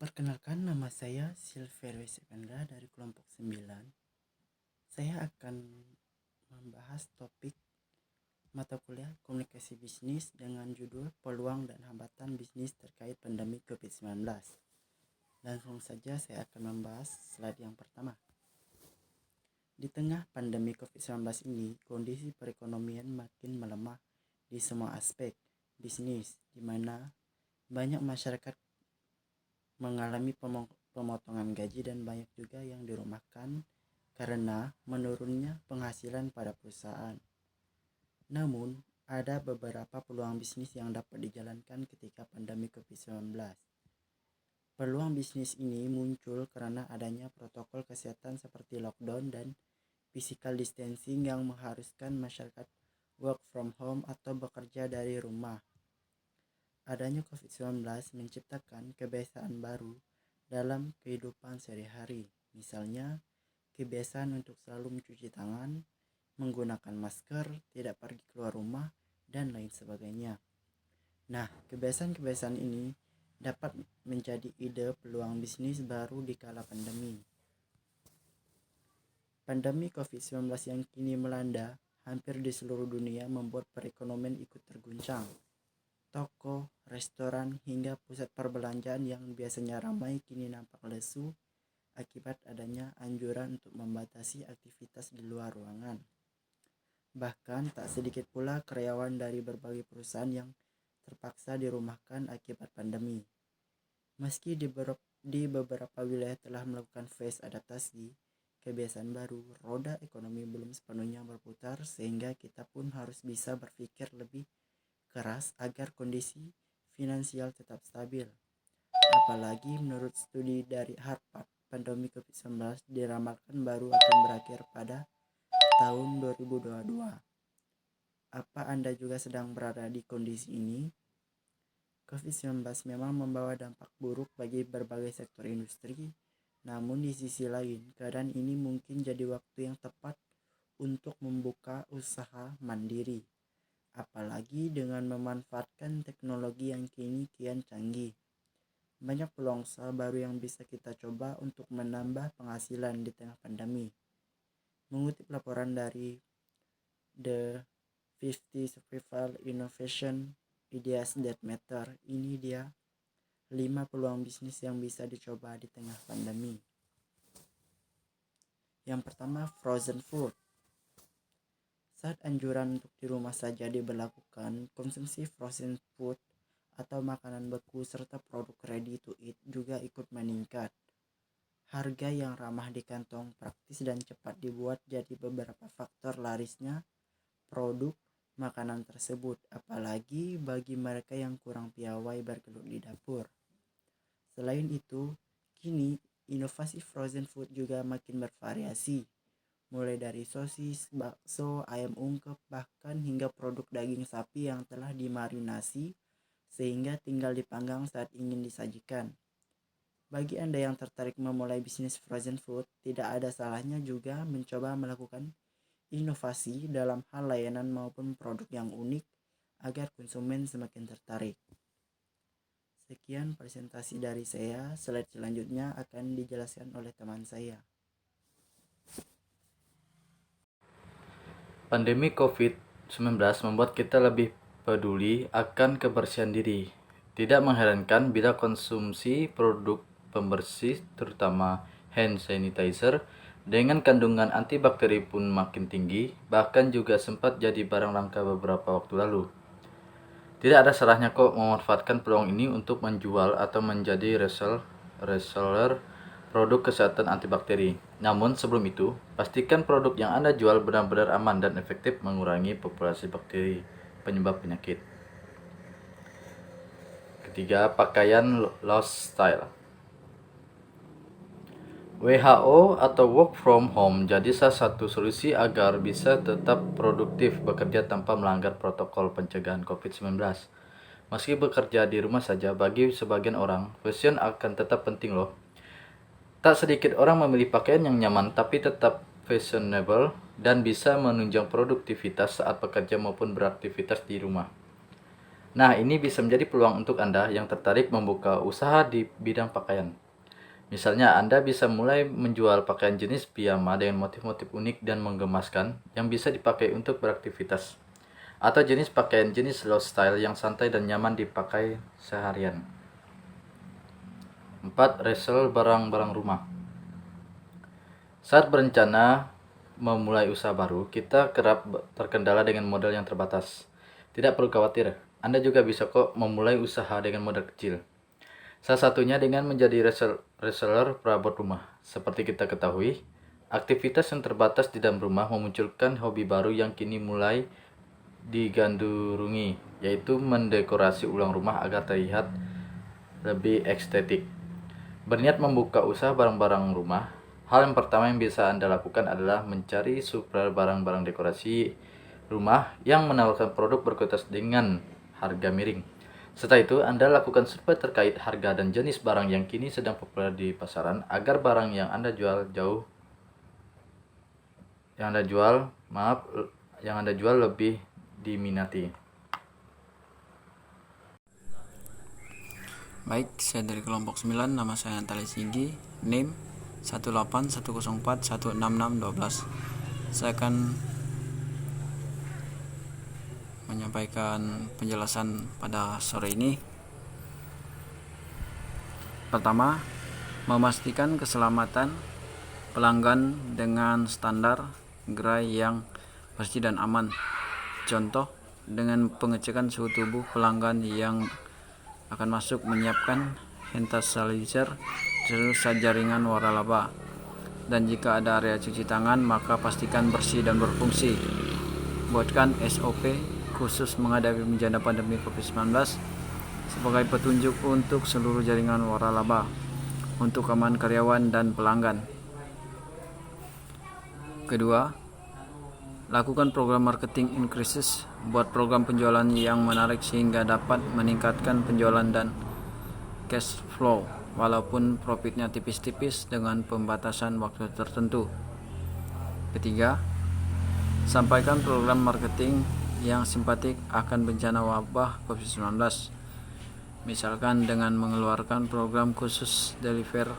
Perkenalkan, nama saya Silver Wisependra dari kelompok 9. Saya akan membahas topik mata kuliah komunikasi bisnis dengan judul peluang dan hambatan bisnis terkait pandemi COVID-19. Langsung saja saya akan membahas slide yang pertama. Di tengah pandemi COVID-19 ini, kondisi perekonomian makin melemah di semua aspek bisnis, di mana banyak masyarakat mengalami pemotongan gaji dan banyak juga yang dirumahkan karena menurunnya penghasilan pada perusahaan. Namun, ada beberapa peluang bisnis yang dapat dijalankan ketika pandemi COVID-19. Peluang bisnis ini muncul karena adanya protokol kesehatan seperti lockdown dan physical distancing yang mengharuskan masyarakat work from home atau bekerja dari rumah. Adanya COVID-19 menciptakan kebiasaan baru dalam kehidupan sehari-hari. Misalnya, kebiasaan untuk selalu mencuci tangan, menggunakan masker, tidak pergi keluar rumah, dan lain sebagainya. Nah, kebiasaan-kebiasaan ini dapat menjadi ide peluang bisnis baru di kala pandemi. Pandemi COVID-19 yang kini melanda hampir di seluruh dunia membuat perekonomian ikut terguncang. Toko, restoran, hingga pusat perbelanjaan yang biasanya ramai kini nampak lesu akibat adanya anjuran untuk membatasi aktivitas di luar ruangan. Bahkan tak sedikit pula karyawan dari berbagai perusahaan yang terpaksa dirumahkan akibat pandemi. Meski di beberapa wilayah telah melakukan phase adaptasi kebiasaan baru, roda ekonomi belum sepenuhnya berputar sehingga kita pun harus bisa berpikir lebih keras agar kondisi finansial tetap stabil. Apalagi menurut studi dari Harvard, pandemi COVID-19 diramalkan baru akan berakhir pada tahun 2022. Apa Anda juga sedang berada di kondisi ini? COVID-19 memang membawa dampak buruk bagi berbagai sektor industri, namun di sisi lain, keadaan ini mungkin jadi waktu yang tepat untuk membuka usaha mandiri. Apalagi dengan memanfaatkan teknologi yang kini kian canggih. Banyak peluang usaha baru yang bisa kita coba untuk menambah penghasilan di tengah pandemi. Mengutip laporan dari The 50 Survival Innovation Ideas That Matter, ini dia 5 peluang bisnis yang bisa dicoba di tengah pandemi. Yang pertama, frozen food. Saat anjuran untuk di rumah saja diberlakukan, konsumsi frozen food atau makanan beku serta produk ready to eat juga ikut meningkat. Harga yang ramah di kantong, praktis dan cepat dibuat jadi beberapa faktor larisnya produk makanan tersebut, apalagi bagi mereka yang kurang piawai bergelut di dapur. Selain itu, kini inovasi frozen food juga makin bervariasi, mulai dari sosis, bakso, ayam ungkep, bahkan hingga produk daging sapi yang telah dimarinasi sehingga tinggal dipanggang saat ingin disajikan. Bagi Anda yang tertarik memulai bisnis frozen food, tidak ada salahnya juga mencoba melakukan inovasi dalam hal layanan maupun produk yang unik agar konsumen semakin tertarik. Sekian presentasi dari saya, slide selanjutnya akan dijelaskan oleh teman saya. Pandemi COVID-19 membuat kita lebih peduli akan kebersihan diri. Tidak mengherankan bila konsumsi produk pembersih, terutama hand sanitizer, dengan kandungan antibakteri pun makin tinggi, bahkan juga sempat jadi barang langka beberapa waktu lalu. Tidak ada salahnya kok memanfaatkan peluang ini untuk menjual atau menjadi reseller produk kesehatan antibakteri. Namun sebelum itu, pastikan produk yang Anda jual benar-benar aman dan efektif mengurangi populasi bakteri penyebab penyakit. Ketiga, pakaian lost style. WHO atau work from home jadi salah satu solusi agar bisa tetap produktif bekerja tanpa melanggar protokol pencegahan COVID-19. Meski bekerja di rumah saja, bagi sebagian orang, fashion akan tetap penting loh. Tak sedikit orang memilih pakaian yang nyaman tapi tetap fashionable dan bisa menunjang produktivitas saat bekerja maupun beraktivitas di rumah. Nah, ini bisa menjadi peluang untuk Anda yang tertarik membuka usaha di bidang pakaian. Misalnya, Anda bisa mulai menjual pakaian jenis piyama dengan motif-motif unik dan menggemaskan yang bisa dipakai untuk beraktivitas. Atau jenis pakaian jenis low style yang santai dan nyaman dipakai seharian. 4. Resell barang-barang rumah. Saat berencana memulai usaha baru, kita kerap terkendala dengan modal yang terbatas. Tidak perlu khawatir, Anda juga bisa kok memulai usaha dengan modal kecil. Salah satunya dengan menjadi reseller perabot rumah. Seperti kita ketahui, aktivitas yang terbatas di dalam rumah memunculkan hobi baru yang kini mulai digandrungi, yaitu mendekorasi ulang rumah agar terlihat lebih estetik. Berniat membuka usaha barang-barang rumah, hal yang pertama yang bisa Anda lakukan adalah mencari supplier barang-barang dekorasi rumah yang menawarkan produk berkualitas dengan harga miring. Setelah itu, Anda lakukan survei terkait harga dan jenis barang yang kini sedang populer di pasaran agar barang yang Anda jual lebih diminati. Baik, saya dari kelompok 9, nama saya Antali Sigi, NIM 18104166612. Saya akan menyampaikan penjelasan pada sore ini. Pertama, memastikan keselamatan pelanggan dengan standar gerai yang bersih dan aman. Contoh, dengan pengecekan suhu tubuh pelanggan yang akan masuk, menyiapkan hand sanitizer, terus jaringan waralaba, dan jika ada area cuci tangan maka pastikan bersih dan berfungsi. Buatkan SOP khusus menghadapi bencana pandemi COVID-19 sebagai petunjuk untuk seluruh jaringan waralaba untuk keamanan karyawan dan pelanggan. Kedua, lakukan program marketing increases. Buat program penjualan yang menarik sehingga dapat meningkatkan penjualan dan cash flow walaupun profitnya tipis-tipis dengan pembatasan waktu tertentu. Ketiga, sampaikan program marketing yang simpatik akan bencana wabah COVID-19. Misalkan dengan mengeluarkan program khusus deliver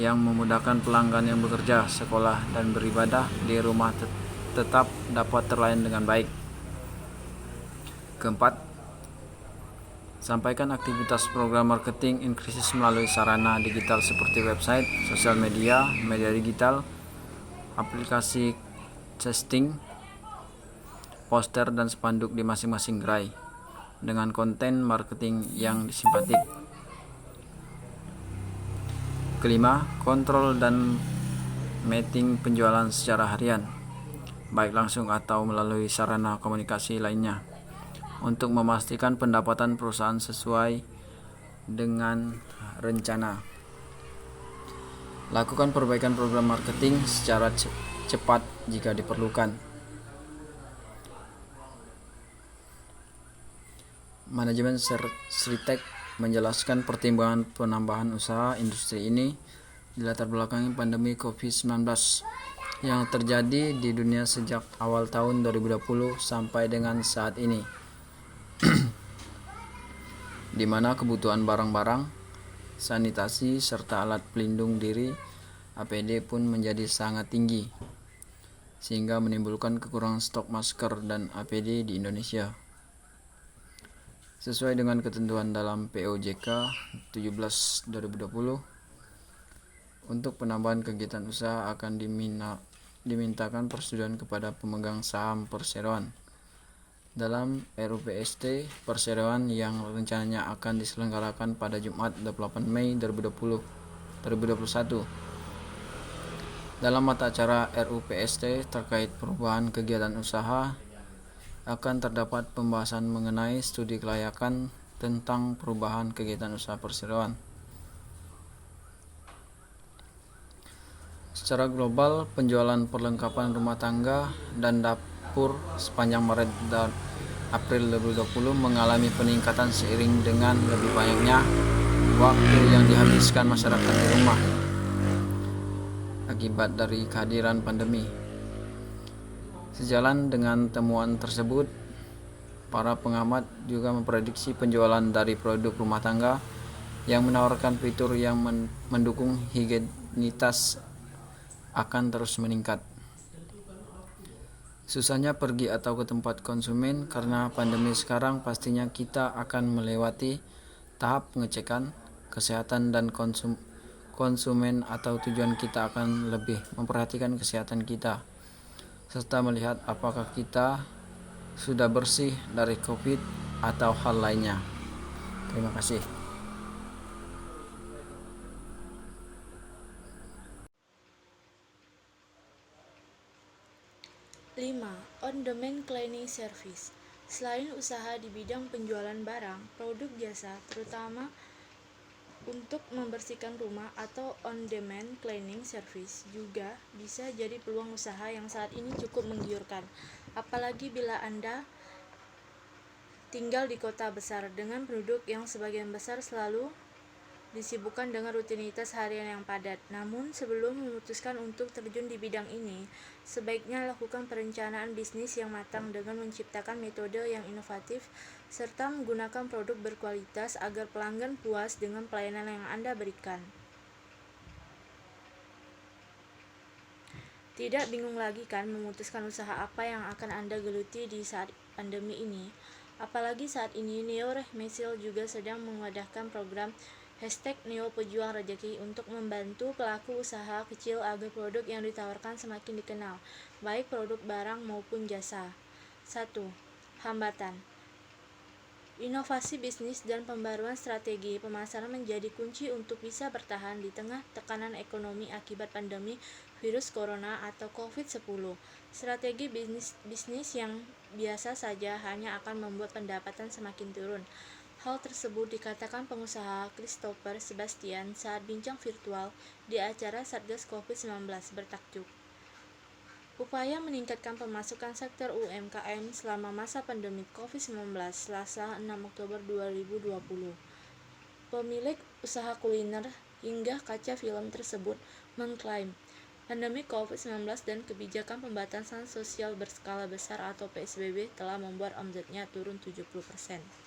yang memudahkan pelanggan yang bekerja, sekolah, dan beribadah di rumah tetap dapat terlayani dengan baik. Keempat, sampaikan aktivitas program marketing increases melalui sarana digital seperti website, sosial media, media digital, aplikasi casting, poster, dan spanduk di masing-masing gerai dengan konten marketing yang simpatik. Kelima, kontrol dan meeting penjualan secara harian, baik langsung atau melalui sarana komunikasi lainnya, untuk memastikan pendapatan perusahaan sesuai dengan rencana. Lakukan perbaikan program marketing secara cepat jika diperlukan. Manajemen Sritek menjelaskan pertimbangan penambahan usaha industri ini dilatar belakangi pandemi COVID-19 yang terjadi di dunia sejak awal tahun 2020 sampai dengan saat ini, di mana kebutuhan barang-barang sanitasi serta alat pelindung diri APD pun menjadi sangat tinggi, sehingga menimbulkan kekurangan stok masker dan APD di Indonesia. Sesuai dengan ketentuan dalam POJK 17/2020, untuk penambahan kegiatan usaha akan dimintakan persetujuan kepada pemegang saham perseroan dalam RUPST perseroan yang rencananya akan diselenggarakan pada Jumat 28 Mei 2021. Dalam mata acara RUPST terkait perubahan kegiatan usaha akan terdapat pembahasan mengenai studi kelayakan tentang perubahan kegiatan usaha perseroan. Secara global, penjualan perlengkapan rumah tangga dan dapur sepanjang Maret dan April 2020 mengalami peningkatan seiring dengan lebih banyaknya waktu yang dihabiskan masyarakat di rumah akibat dari kehadiran pandemi. Sejalan dengan temuan tersebut, Para pengamat juga memprediksi penjualan dari produk rumah tangga yang menawarkan fitur yang mendukung higienitas akan terus meningkat. Susahnya pergi atau ke tempat konsumen karena pandemi sekarang, pastinya kita akan melewati tahap pengecekan kesehatan dan konsumen, atau tujuan kita akan lebih memperhatikan kesehatan kita serta melihat apakah kita sudah bersih dari COVID atau hal lainnya. Terima kasih. 5. On-demand cleaning service. Selain usaha di bidang penjualan barang, produk jasa, terutama untuk membersihkan rumah atau on-demand cleaning service juga bisa jadi peluang usaha yang saat ini cukup menggiurkan. Apalagi bila Anda tinggal di kota besar dengan penduduk yang sebagian besar selalu disibukkan dengan rutinitas harian yang padat. Namun, sebelum memutuskan untuk terjun di bidang ini, sebaiknya lakukan perencanaan bisnis yang matang dengan menciptakan metode yang inovatif serta menggunakan produk berkualitas agar pelanggan puas dengan pelayanan yang Anda berikan. Tidak bingung lagi kan memutuskan usaha apa yang akan Anda geluti di saat pandemi ini? Apalagi saat ini Neo Mesil juga sedang mengadakan program #NeoPejuangRejeki untuk membantu pelaku usaha kecil agar produk yang ditawarkan semakin dikenal, baik produk barang maupun jasa. 1. Hambatan. Inovasi bisnis dan pembaruan strategi pemasaran menjadi kunci untuk bisa bertahan di tengah tekanan ekonomi akibat pandemi virus corona atau COVID-10. Strategi bisnis yang biasa saja hanya akan membuat pendapatan semakin turun. Hal tersebut dikatakan pengusaha Christopher Sebastian saat bincang virtual di acara Satgas COVID-19 bertajuk Upaya Meningkatkan Pemasukan Sektor UMKM Selama Masa Pandemi COVID-19, Selasa 6 Oktober 2020. Pemilik usaha kuliner hingga kaca film tersebut mengklaim pandemi COVID-19 dan kebijakan pembatasan sosial berskala besar atau PSBB telah membuat omsetnya turun 70%.